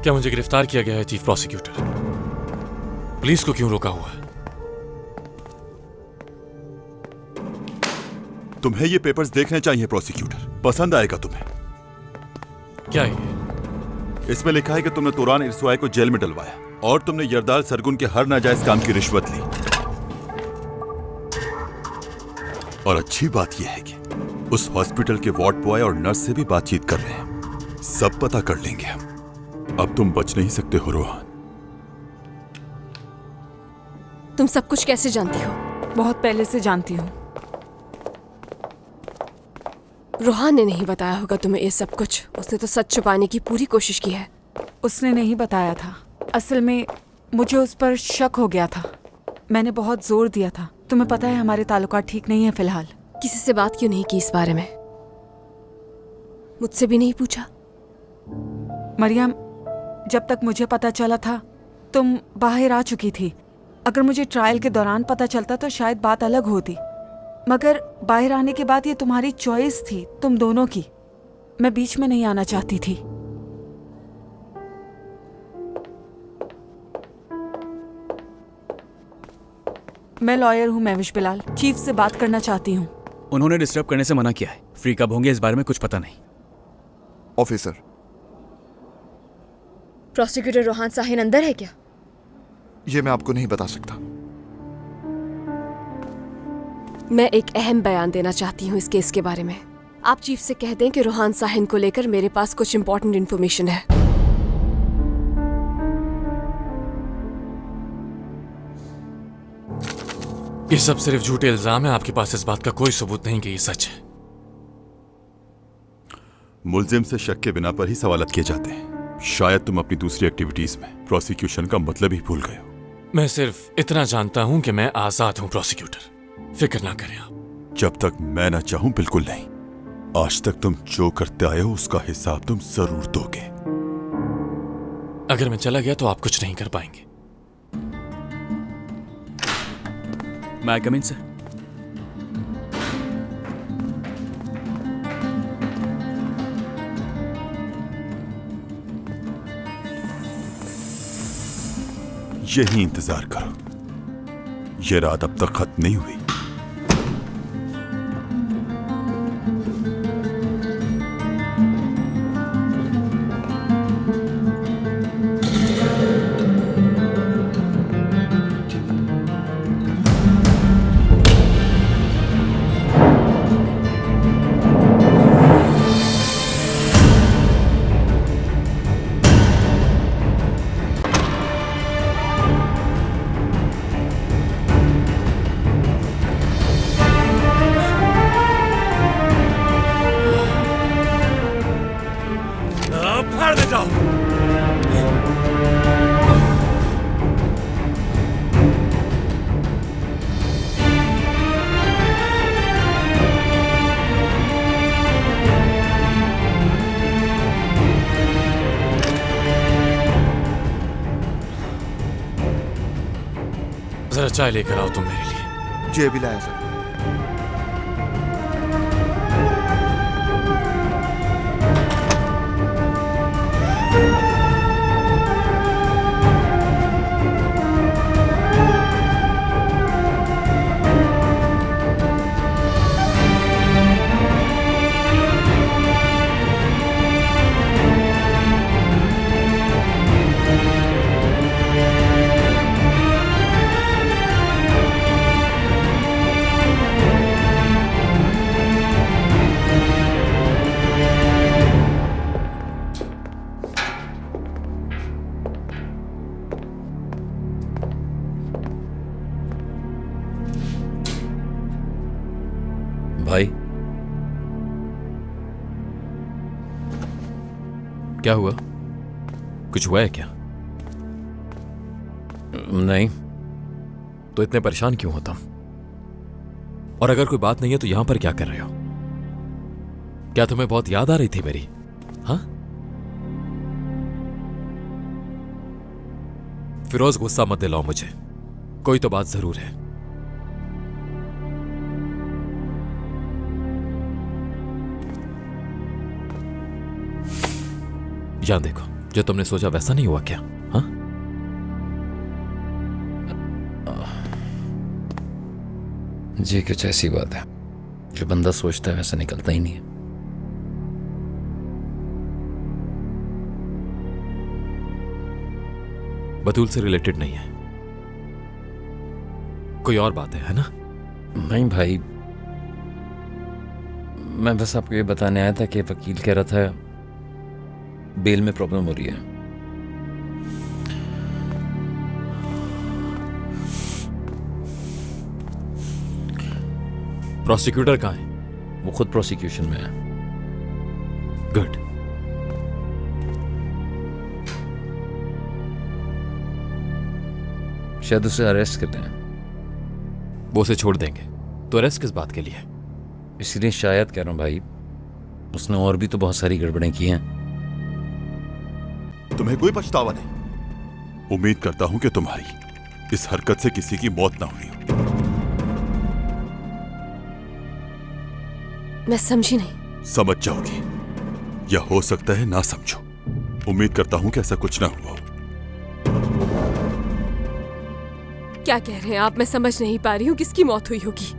क्या मुझे गिरफ्तार किया गया है चीफ प्रोसिक्यूटर? पुलिस को क्यों रोका हुआ है? तुम्हें ये पेपर्स देखने चाहिए प्रोसिक्यूटर, पसंद आएगा तुम्हें। क्या है? इसमें लिखा है कि तुमने तुरान इरसवाई को जेल में डलवाया और तुमने यरदाल सरगुन के हर नाजायज काम की रिश्वत ली। और अच्छी बात यह है कि उस हॉस्पिटल के वार्ड बॉय और नर्स से भी बातचीत कर रहे हैं। सब पता कर लेंगे हम। अब तुम बच नहीं सकते हो रोहान। तुम सब कुछ कैसे जानती हो? बहुत पहले से जानती हूँ। रोहान ने नहीं बताया होगा तुम्हें ये सब कुछ। उसने तो सच छुपाने की पूरी कोशिश की है। उसने नहीं बताया था। असल में मुझे उस पर शक हो गया था। मैंने बहुत जोर दिया था। तुम्हें पता है हमारे ताल्लुकात ठीक नहीं है फिलहाल। किसी से बात क्यों नहीं की इस बारे में? मुझसे भी नहीं पूछा? मरियम, जब तक मुझे पता चला था तुम बाहर आ चुकी थी। अगर मुझे ट्रायल के दौरान पता चलता तो शायद बात अलग होती, मगर बाहर आने के बाद ये तुम्हारी चॉइस थी, तुम दोनों की। मैं बीच में नहीं आना चाहती थी। मैं लॉयर हूँ महविश बिलाल, चीफ से बात करना चाहती हूँ। उन्होंने डिस्टर्ब करने से मना किया है। फ्री कब होंगे इस बारे में कुछ पता नहीं। ऑफिसर, प्रोसिक्यूटर रोहान साहिन अंदर है क्या? ये मैं आपको नहीं बता सकता। मैं एक अहम बयान देना चाहती हूँ इस केस के बारे में। आप चीफ से कह दें कि रोहान साहिन को लेकर मेरे पास कुछ इंपॉर्टेंट इंफॉर्मेशन है। ये सब सिर्फ झूठे इल्जाम है। आपके पास इस बात का कोई सबूत नहीं कि ये सच है। मुल्जिम से शक के बिना पर ही सवालत किए जाते हैं। शायद तुम अपनी दूसरी एक्टिविटीज में प्रोसिक्यूशन का मतलब ही भूल गए हो। मैं सिर्फ इतना जानता हूं कि मैं आजाद हूं प्रोसिक्यूटर। फिक्र ना करें आप। जब तक मैं ना चाहूं बिल्कुल नहीं। आज तक तुम जो करते आए हो उसका हिसाब तुम जरूर दोगे। अगर मैं चला गया तो आप कुछ नहीं कर पाएंगे। मैं कम इन सर। यही इंतजार करो। ये रात अब तक खत्म नहीं हुई। जरा चाय लेकर आओ तुम मेरे लिए। जी अभी लाया सर। भाई क्या हुआ? कुछ हुआ है क्या? नहीं तो इतने परेशान क्यों होता? और अगर कोई बात नहीं है तो यहां पर क्या कर रहे हो? क्या तुम्हें बहुत याद आ रही थी मेरी? हाँ? फिरोज गुस्सा मत दिलाओ मुझे। कोई तो बात जरूर है। यहां देखो, जो तुमने सोचा वैसा नहीं हुआ क्या? हाँ, जी कुछ ऐसी बात है जो बंदा सोचता है वैसा निकलता ही नहीं है। बतूल से रिलेटेड नहीं है, कोई और बात है ना? नहीं भाई, मैं बस आपको ये बताने आया था कि वकील कह रहा था बेल में प्रॉब्लम हो रही है। प्रोसिक्यूटर कहाँ है? वो खुद प्रोसिक्यूशन में है। गुड। शायद उसे अरेस्ट कर लें। वो उसे छोड़ देंगे तो अरेस्ट किस बात के लिए? इसीलिए शायद कह रहा हूँ भाई, उसने और भी तो बहुत सारी गड़बड़ें की हैं। तुम्हें कोई पछतावा नहीं। उम्मीद करता हूं कि तुम्हारी इस हरकत से किसी की मौत ना हुई हो। मैं समझी नहीं। समझ जाओगी या हो सकता है ना समझो। उम्मीद करता हूं कि ऐसा कुछ ना हुआ हो। क्या कह रहे हैं आप? मैं समझ नहीं पा रही हूँ। किसकी मौत हुई होगी?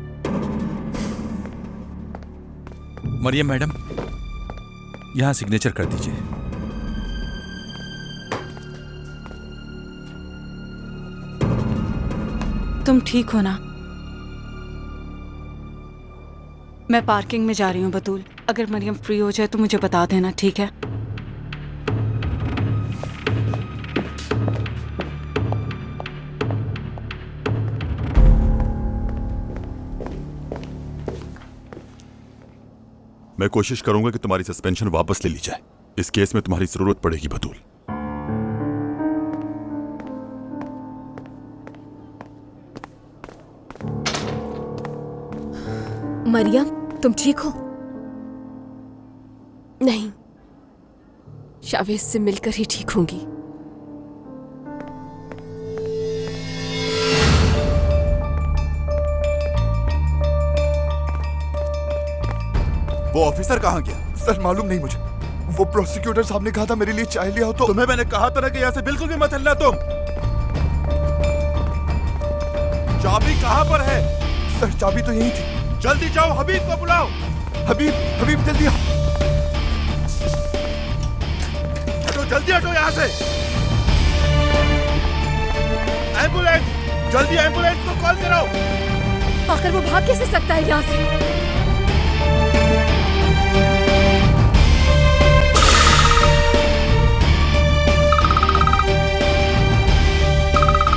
मरियम मैडम, यहां सिग्नेचर कर दीजिए। तुम ठीक हो ना? मैं पार्किंग में जा रही हूँ बतूल। अगर मरियम फ्री हो जाए तो मुझे बता देना, ठीक है? मैं कोशिश करूंगा कि तुम्हारी सस्पेंशन वापस ले ली जाए। इस केस में तुम्हारी जरूरत पड़ेगी बतूल। मरियम, तुम ठीक हो? नहीं, शावेज से मिलकर ही ठीक होंगी। वो ऑफिसर कहाँ गया? सर मालूम नहीं मुझे। वो प्रोसिक्यूटर साहब ने कहा था मेरे लिए चाय लिया हो तो। तुम्हें मैंने कहा था ना कि यहाँ से बिल्कुल भी मत हिलना तुम। चाबी कहाँ पर है? सर चाबी तो यही थी। जल्दी जाओ, हबीब को बुलाओ। हबीब, हबीब जल्दी आओ। हटो, जल्दी हटो यहाँ से। एम्बुलेंस, जल्दी एम्बुलेंस को कॉल करो। आखिर वो भाग कैसे सकता है यहाँ से?